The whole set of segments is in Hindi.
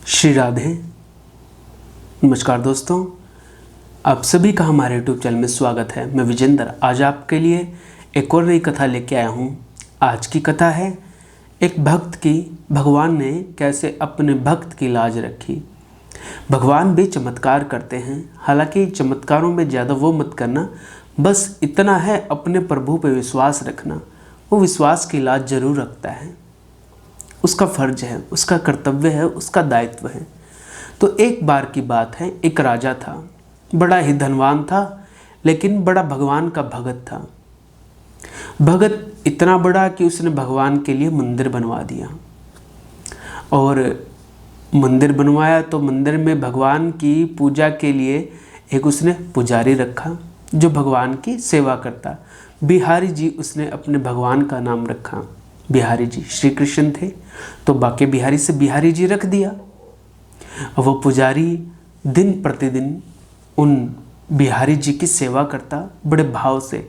श्री राधे। नमस्कार दोस्तों, आप सभी का हमारे YouTube चैनल में स्वागत है। मैं विजेंद्र आज आपके लिए एक और नई कथा लेके आया हूँ। आज की कथा है एक भक्त की। भगवान ने कैसे अपने भक्त की लाज रखी। भगवान भी चमत्कार करते हैं, हालांकि चमत्कारों में ज़्यादा वो मत करना, बस इतना है अपने प्रभु पे विश्वास रखना। वो विश्वास की लाज जरूर रखता है, उसका फर्ज है, उसका कर्तव्य है, उसका दायित्व है। तो एक बार की बात है, एक राजा था, बड़ा ही धनवान था, लेकिन बड़ा भगवान का भगत था। भगत इतना बड़ा कि उसने भगवान के लिए मंदिर बनवा दिया। और मंदिर बनवाया तो मंदिर में भगवान की पूजा के लिए एक उसने पुजारी रखा जो भगवान की सेवा करता। बिहारी जी उसने अपने भगवान का नाम रखा। बिहारी जी श्री कृष्ण थे तो बाके बिहारी से बिहारी जी रख दिया। वो पुजारी दिन प्रतिदिन उन बिहारी जी की सेवा करता बड़े भाव से।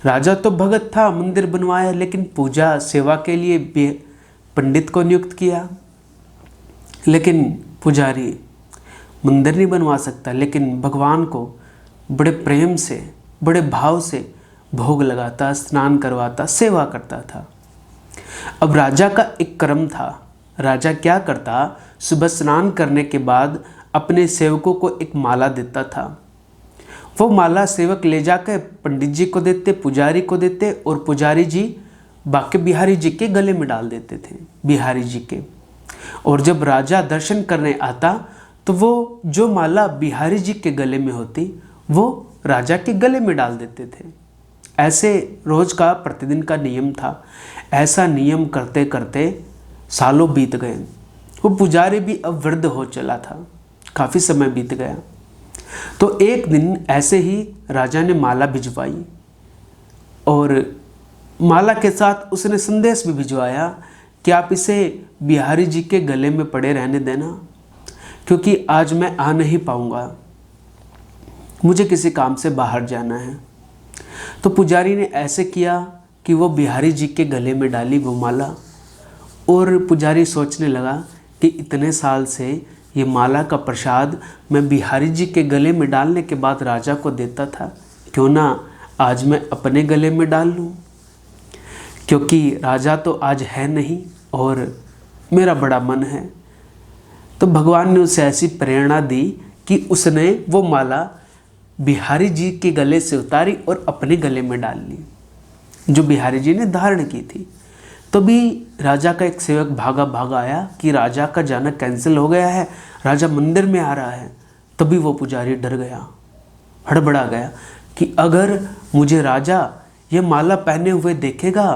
राजा तो भगत था, मंदिर बनवाया, लेकिन पूजा सेवा के लिए पंडित को नियुक्त किया। लेकिन पुजारी मंदिर नहीं बनवा सकता, लेकिन भगवान को बड़े प्रेम से, बड़े भाव से भोग लगाता, स्नान करवाता, सेवा करता था। अब राजा का एक क्रम था। राजा क्या करता, सुबह स्नान करने के बाद अपने सेवकों को एक माला देता था। वो माला सेवक ले जाकर पंडित जी को देते, पुजारी को देते, और पुजारी जी बाके बिहारी जी के गले में डाल देते थे, बिहारी जी के। और जब राजा दर्शन करने आता तो वो जो माला बिहारी जी के गले में होती वो राजा के गले में डाल देते थे। ऐसे रोज का प्रतिदिन का नियम था। ऐसा नियम करते करते सालों बीत गए। वो पुजारी भी अब वृद्ध हो चला था, काफ़ी समय बीत गया। तो एक दिन ऐसे ही राजा ने माला भिजवाई, और माला के साथ उसने संदेश भी भिजवाया कि आप इसे बिहारी जी के गले में पड़े रहने देना, क्योंकि आज मैं आ नहीं पाऊंगा, मुझे किसी काम से बाहर जाना है। तो पुजारी ने ऐसे किया कि वो बिहारी जी के गले में डाली वो माला। और पुजारी सोचने लगा कि इतने साल से ये माला का प्रसाद मैं बिहारी जी के गले में डालने के बाद राजा को देता था, क्यों ना आज मैं अपने गले में डाल लूँ, क्योंकि राजा तो आज है नहीं और मेरा बड़ा मन है। तो भगवान ने उसे ऐसी प्रेरणा दी कि उसने वो माला बिहारी जी के गले से उतारी और अपने गले में डाल ली, जो बिहारी जी ने धारण की थी। तो भी राजा का एक सेवक भागा भागा आया कि राजा का जाना कैंसिल हो गया है, राजा मंदिर में आ रहा है। तभी वो पुजारी डर गया, हड़बड़ा गया कि अगर मुझे राजा ये माला पहने हुए देखेगा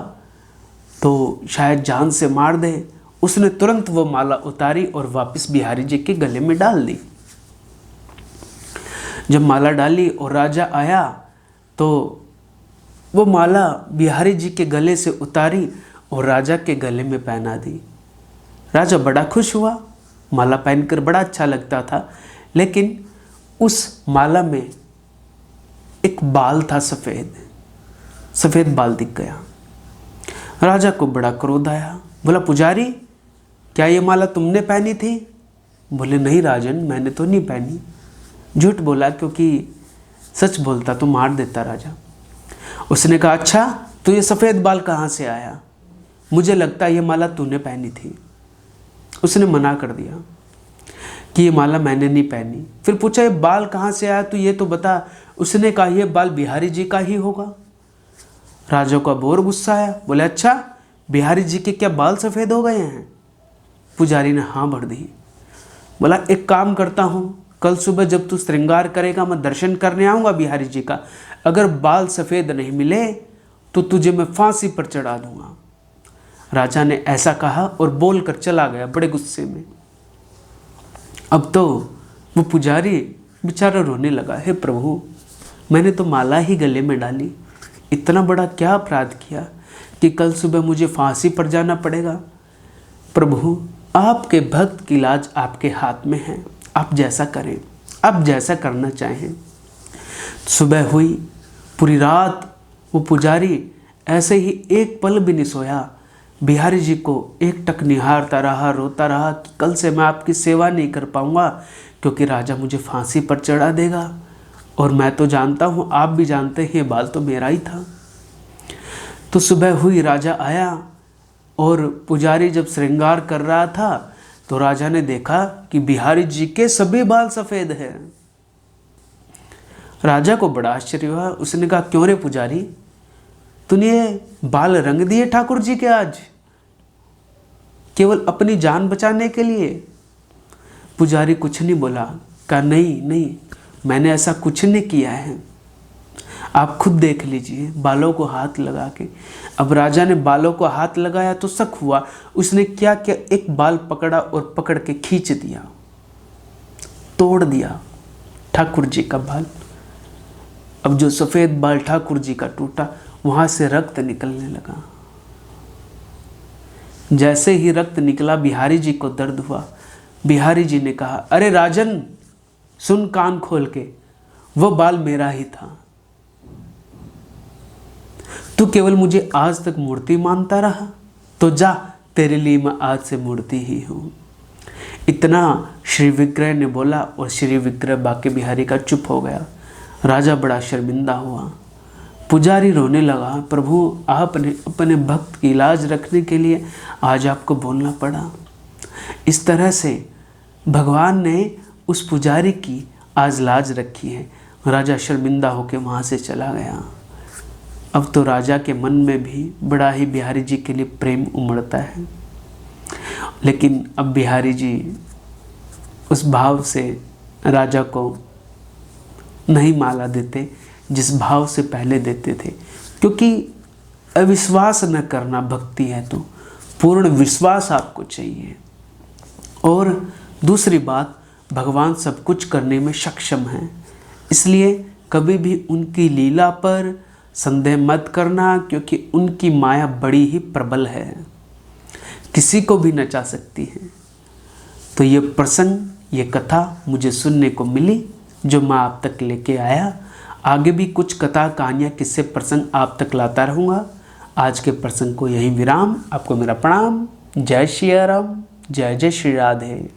तो शायद जान से मार दे। उसने तुरंत वो माला उतारी और वापस बिहारी जी के गले में डाल दी। जब माला डाली और राजा आया तो वो माला बिहारी जी के गले से उतारी और राजा के गले में पहना दी। राजा बड़ा खुश हुआ, माला पहनकर बड़ा अच्छा लगता था, लेकिन उस माला में एक बाल था, सफ़ेद बाल दिख गया। राजा को बड़ा क्रोध आया, बोला पुजारी क्या ये माला तुमने पहनी थी? बोले नहीं राजन, मैंने तो नहीं पहनी। झूठ बोला, क्योंकि सच बोलता तो मार देता राजा। उसने कहा अच्छा, तो ये सफ़ेद बाल कहाँ से आया? मुझे लगता है ये माला तूने पहनी थी। उसने मना कर दिया कि ये माला मैंने नहीं पहनी। फिर पूछा ये बाल कहाँ से आया, तो ये तो बता। उसने कहा ये बाल बिहारी जी का ही होगा। राजा को अब और गुस्सा आया, बोले अच्छा, बिहारी जी के क्या बाल सफ़ेद हो गए हैं? पुजारी ने हाँ भर दी। बोला एक काम करता हूँ, कल सुबह जब तू श्रृंगार करेगा मैं दर्शन करने आऊँगा बिहारी जी का। अगर बाल सफ़ेद नहीं मिले तो तुझे मैं फांसी पर चढ़ा दूँगा। राजा ने ऐसा कहा और बोल कर चला गया बड़े गुस्से में। अब तो वो पुजारी बेचारा रोने लगा, हे प्रभु, मैंने तो माला ही गले में डाली, इतना बड़ा क्या अपराध किया कि कल सुबह मुझे फांसी पर जाना पड़ेगा। प्रभु, आपके भक्त की लाज आपके हाथ में है, आप जैसा करें, आप जैसा करना चाहें। सुबह हुई, पूरी रात वो पुजारी ऐसे ही एक पल भी नहीं सोया। बिहारी जी को एकटक निहारता रहा, रोता रहा कि कल से मैं आपकी सेवा नहीं कर पाऊंगा क्योंकि राजा मुझे फांसी पर चढ़ा देगा, और मैं तो जानता हूँ, आप भी जानते हैं, ये बाल तो मेरा ही था। तो सुबह हुई, राजा आया और पुजारी जब श्रृंगार कर रहा था तो राजा ने देखा कि बिहारी जी के सभी बाल सफ़ेद हैं। राजा को बड़ा आश्चर्य हुआ। उसने कहा, क्यों रे पुजारी, तूने ये बाल रंग दिए ठाकुर जी के आज केवल अपनी जान बचाने के लिए? पुजारी कुछ नहीं बोला। कहा, नहीं नहीं, मैंने ऐसा कुछ नहीं किया है, आप खुद देख लीजिए बालों को हाथ लगा के। अब राजा ने बालों को हाथ लगाया तो शक हुआ। उसने क्या किया, एक बाल पकड़ा और पकड़ के खींच दिया, तोड़ दिया ठाकुर जी का बाल। अब जो सफ़ेद बाल ठाकुर जी का टूटा, वहाँ से रक्त निकलने लगा। जैसे ही रक्त निकला, बिहारी जी को दर्द हुआ। बिहारी जी ने कहा, अरे राजन सुन कान खोल के, वो बाल मेरा ही था। तू केवल मुझे आज तक मूर्ति मानता रहा, तो जा, तेरे लिए मैं आज से मूर्ति ही हूँ। इतना श्री विग्रह ने बोला और श्री विग्रह बाके बिहारी का चुप हो गया। राजा बड़ा शर्मिंदा हुआ। पुजारी रोने लगा, प्रभु आपने अपने भक्त की लाज रखने के लिए आज आपको बोलना पड़ा। इस तरह से भगवान ने उस पुजारी की आज लाज रखी है। राजा शर्मिंदा होकर वहाँ से चला गया। अब तो राजा के मन में भी बड़ा ही बिहारी जी के लिए प्रेम उमड़ता है, लेकिन अब बिहारी जी उस भाव से राजा को नहीं माला देते जिस भाव से पहले देते थे, क्योंकि अविश्वास न करना भक्ति है, तो पूर्ण विश्वास आपको चाहिए। और दूसरी बात, भगवान सब कुछ करने में सक्षम हैं, इसलिए कभी भी उनकी लीला पर संदेह मत करना, क्योंकि उनकी माया बड़ी ही प्रबल है, किसी को भी नचा सकती है। तो ये प्रसंग, ये कथा मुझे सुनने को मिली जो मैं आप तक लेके आया। आगे भी कुछ कथा, कहानियाँ, किस्से, प्रसंग आप तक लाता रहूँगा। आज के प्रसंग को यहीं विराम। आपको मेरा प्रणाम। जय श्री राम, जय जय श्री राधे।